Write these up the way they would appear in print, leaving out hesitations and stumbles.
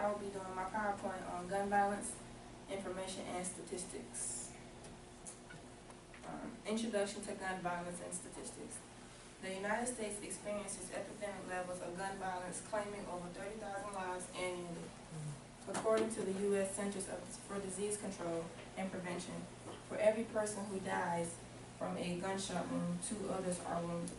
I will be doing my PowerPoint on gun violence, information, and statistics. Introduction to gun violence and statistics. The United States experiences epidemic levels of gun violence, claiming over 30,000 lives annually. According to the U.S. Centers for Disease Control and Prevention, for every person who dies from a gunshot wound, 2 others are wounded.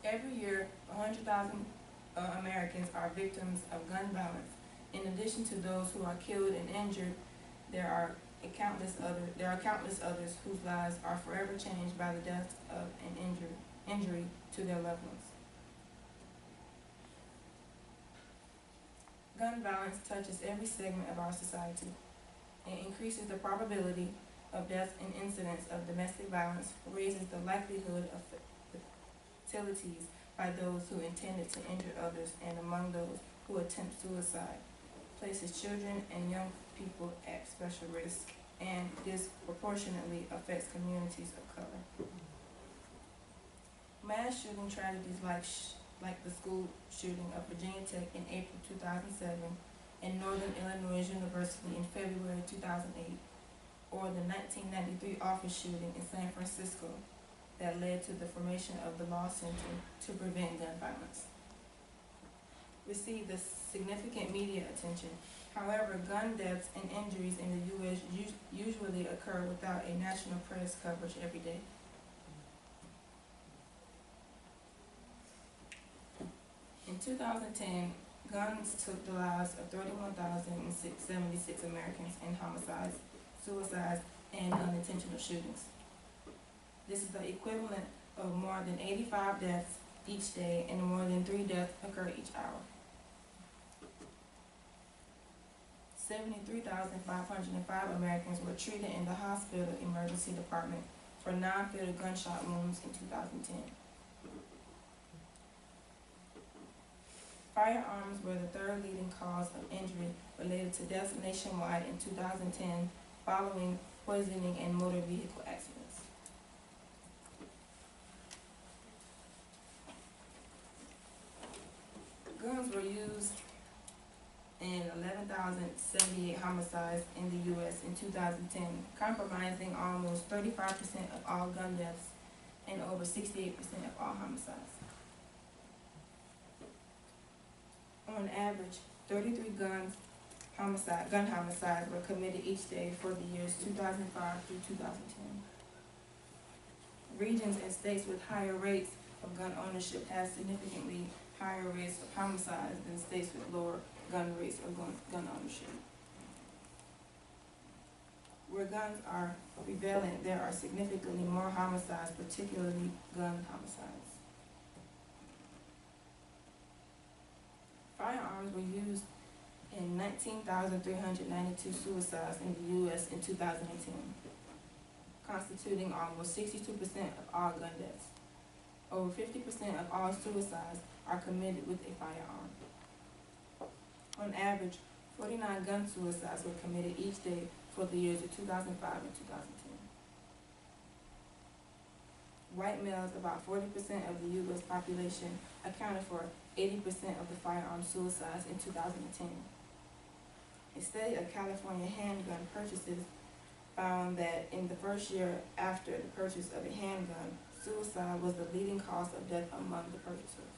Every year, 100,000 Americans are victims of gun violence. In addition to those who are killed and injured, there are countless others whose lives are forever changed by the death of an injury to their loved ones. Gun violence touches every segment of our society. It increases the probability of death and incidents of domestic violence, raises the likelihood of fatalities by those who intended to injure others, and among those who attempt suicide, places children and young people at special risk, and disproportionately affects communities of color. Mass shooting tragedies like the school shooting of Virginia Tech in April 2007 and Northern Illinois University in February 2008, or the 1993 office shooting in San Francisco that led to the formation of the Law Center to Prevent Gun Violence, received a significant media attention. However, gun deaths and injuries in the U.S. usually occur without a national press coverage every day. In 2010, guns took the lives of 31,076 Americans in homicides, suicides, and unintentional shootings. This is the equivalent of more than 85 deaths each day, and more than 3 deaths occur each hour. 73,505 Americans were treated in the hospital emergency department for non-fatal gunshot wounds in 2010. Firearms were the 3rd leading cause of injury related to deaths nationwide in 2010, following poisoning and motor vehicle accidents. Guns were used in 11,078 homicides in the U.S. in 2010, comprising almost 35% of all gun deaths and over 68% of all homicides. On average, 33 gun homicides were committed each day for the years 2005 through 2010. Regions and states with higher rates of gun ownership have significantly higher rates of homicides than states with lower gun rates of gun ownership. Where guns are prevalent, there are significantly more homicides, particularly gun homicides. Firearms were used in 19,392 suicides in the U.S. in 2010, constituting almost 62% of all gun deaths. Over 50% of all suicides are committed with a firearm. On average, 49 gun suicides were committed each day for the years of 2005 and 2010. White males, about 40% of the U.S. population, accounted for 80% of the firearm suicides in 2010. A study of California handgun purchases found that in the first year after the purchase of a handgun, suicide was the leading cause of death among the purchasers.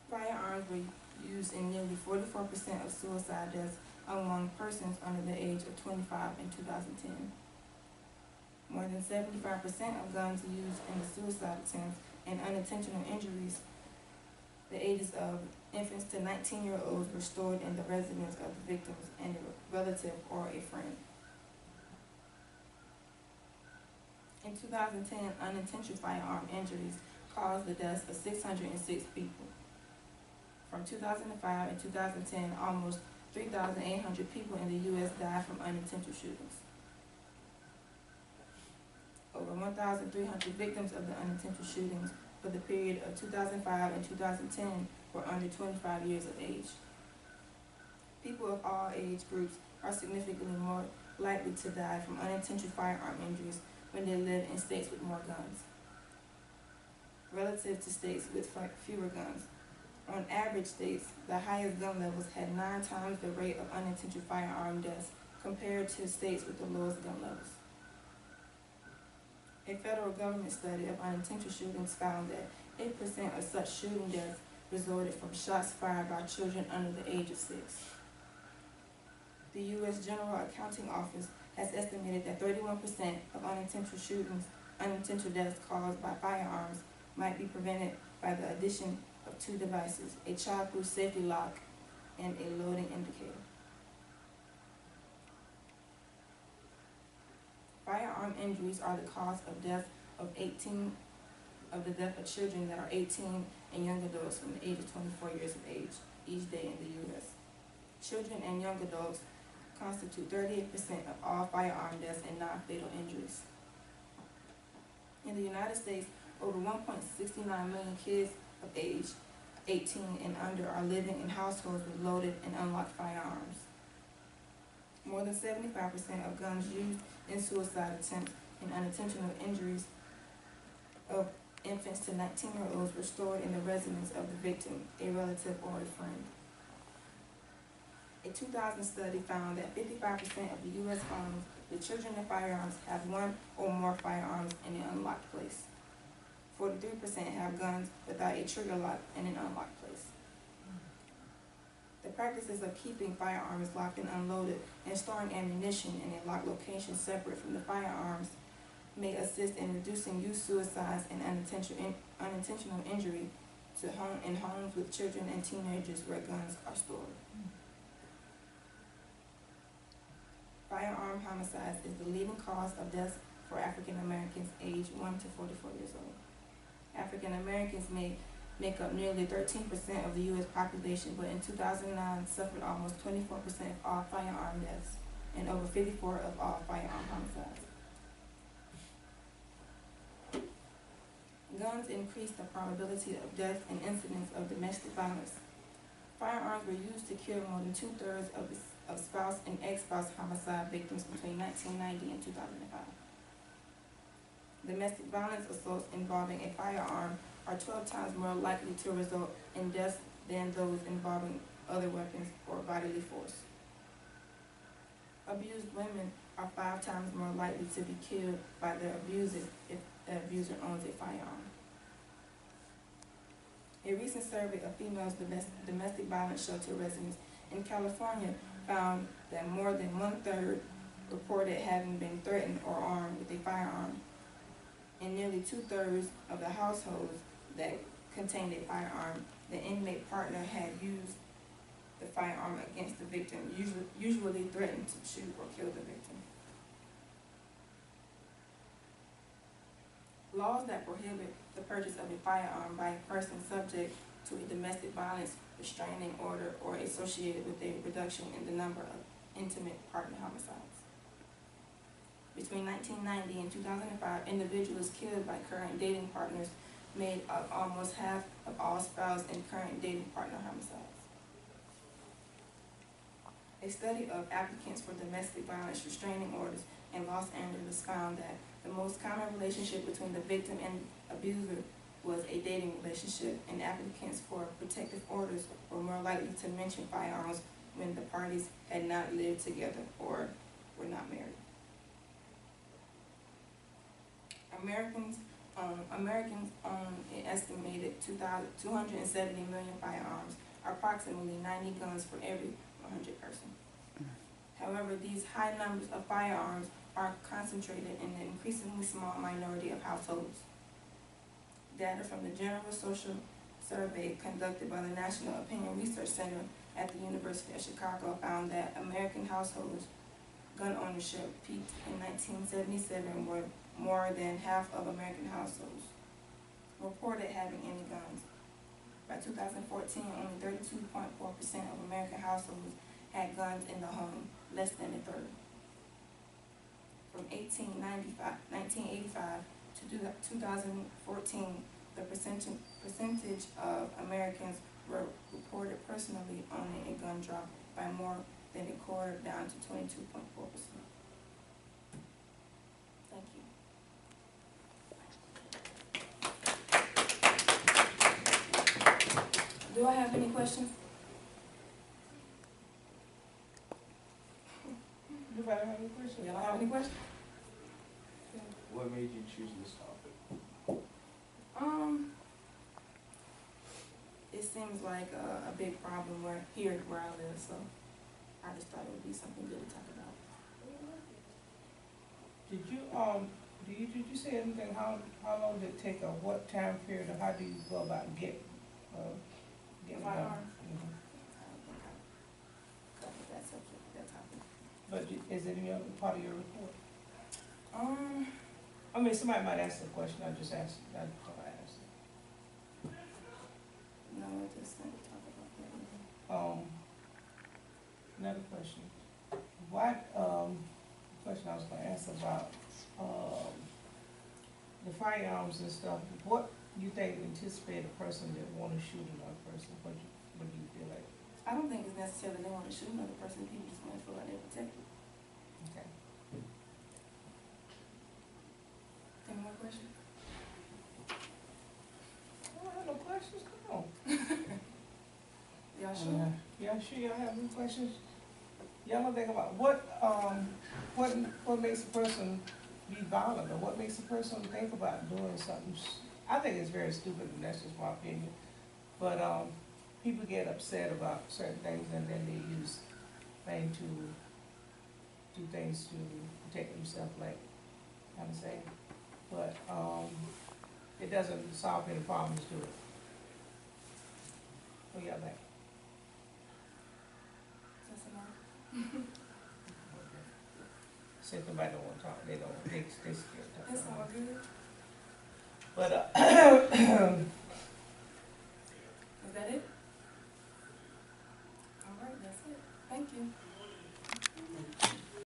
Firearms were used in nearly 44% of suicide deaths among persons under the age of 25 in 2010. More than 75% of guns used in the suicide attempts and unintentional injuries, the ages of infants to 19-year-olds, were stored in the residence of the victims and a relative or a friend. In 2010, unintentional firearm injuries caused the deaths of 606 people. From 2005 and 2010, almost 3,800 people in the U.S. died from unintentional shootings. Over 1,300 victims of the unintentional shootings for the period of 2005 and 2010 were under 25 years of age. People of all age groups are significantly more likely to die from unintentional firearm injuries when they live in states with more guns. relative to states with fewer guns. On average, states the highest gun levels had 9 times the rate of unintentional firearm deaths compared to states with the lowest gun levels. A federal government study of unintentional shootings found that 8% of such shooting deaths resulted from shots fired by children under the age of 6. The U.S. General Accounting Office has estimated that 31% of unintentional deaths caused by firearms might be prevented by the addition of 2 devices, a childproof safety lock and a loading indicator. Firearm injuries are the cause of death of children that are 18 and young adults from the age of 24 years of age each day in the U.S. Children and young adults constitute 38% of all firearm deaths and non-fatal injuries. In the United States, over 1.69 million kids of age 18 and under are living in households with loaded and unlocked firearms. More than 75% of guns used in suicide attempts and unintentional injuries of infants to 19-year-olds were stored in the residence of the victim, a relative, or a friend. A 2000 study found that 55% of the U.S. homes with children and firearms have 1 or more firearms in an unlocked place. 43% have guns without a trigger lock in an unlocked place. The practices of keeping firearms locked and unloaded and storing ammunition in a locked location separate from the firearms may assist in reducing youth suicides and unintentional injury in homes with children and teenagers where guns are stored. Firearm homicides is the leading cause of death for African Americans aged 1 to 44 years old. African Americans make up nearly 13% of the U.S. population, but in 2009 suffered almost 24% of all firearm deaths and over 54% of all firearm homicides. Guns increase the probability of death and incidents of domestic violence. Firearms were used to kill more than 2/3 of spouse and ex-spouse homicide victims between 1990 and 2005. Domestic violence assaults involving a firearm are 12 times more likely to result in deaths than those involving other weapons or bodily force. Abused women are 5 times more likely to be killed by their abuser if the abuser owns a firearm. A recent survey of female domestic violence shelter residents in California found that more than 1/3 reported having been threatened or armed with a firearm, and nearly 2/3 of the households that contained a firearm, the inmate partner had used the firearm against the victim, usually threatened to shoot or kill the victim. Laws that prohibit the purchase of a firearm by a person subject to a domestic violence restraining order or associated with a reduction in the number of intimate partner homicides. Between 1990 and 2005, individuals killed by current dating partners made up almost half of all spouse and current dating partner homicides. A study of applicants for domestic violence restraining orders in Los Angeles found that the most common relationship between the victim and abuser was a dating relationship, and applicants for protective orders were more likely to mention firearms when the parties had not lived together or were not married. Americans own an estimated 270 million firearms, approximately 90 guns for every 100 persons. However, these high numbers of firearms are concentrated in an increasingly small minority of households. Data from the General Social Survey conducted by the National Opinion Research Center at the University of Chicago found that American households' gun ownership peaked in 1977, where more than half of American households reported having any guns. By 2014, only 32.4% of American households had guns in the home, less than a third. From 1985 to 2014, the percentage of Americans were reported personally owning a gun dropped by more than a quarter, down to 22.4%. Thank you. Do I have any questions? Anybody have any questions? Y'all have any questions? What made you choose this topic? It seems like a big problem here where I live, so I just thought it would be something good to talk about. Did you say anything, how long did it take, or what time period, or how do you go about getting it My done? arm. Mhm. I don't think I covered that subject, that topic. But is it any other part of your report? Um, I mean, somebody might ask the question, I just asked, I thought I asked. no, I just didn't talk about that. Another question. What, question I was gonna ask about, the firearms and stuff, what you think anticipate a person that wanna shoot another person, what do you feel like? I don't think it's necessarily they want to shoot another person, people just want to feel like they're protected. Okay. Any more questions? I don't have no questions, come on. Y'all sure? Y'all sure y'all have any questions? Y'all don't think about what makes a person be violent, or what makes a person think about doing something? I think it's very stupid, and that's just my opinion. But, people get upset about certain things, and then they use things to do things to protect themselves, like I'm saying. But, it doesn't solve any problems, do it? What y'all think? That's enough. Since nobody don't wanna talk, they scared to talk. That's all good. But, Is that it? All right, that's it. Thank you.